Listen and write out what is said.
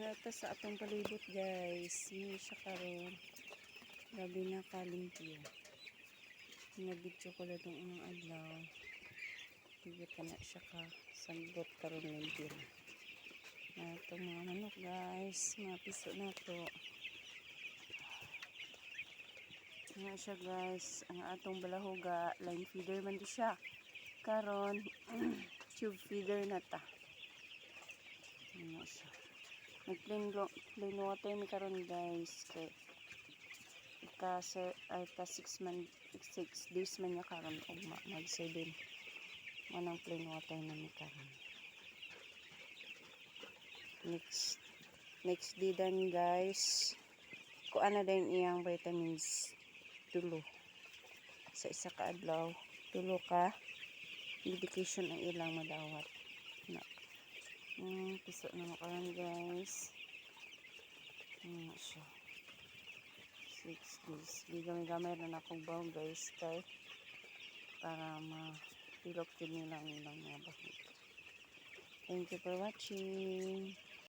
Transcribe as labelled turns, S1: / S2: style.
S1: Ito sa atong palibot guys. Hindi siya karon. Grabe na kalimpyo. Nabidyo ko lang itong unang adlaw. Hindi ka na siya ka sagot karon limpyo. Itong mga manok guys. Mga piso na to. Nga siya guys. Ang atong balahoga. Line feeder man di siya. Karon tube feeder na ta. Nga siya. Nag-plain water mi karon guys. Kay ika 6 days man niya karon ugma mag 7. Manang plain water na mi karon. Next day dan guys. Kuan na din iyang vitamins tulo. Sa isa ka adlaw, tulo ka medication ang ilang madawat. Na. Piso na makaroon guys. Siya. 6 days. Gamay-gamay na akong baw guys. Kay para ma-pilok din nila ang ilang mga bakit. Thank you for watching.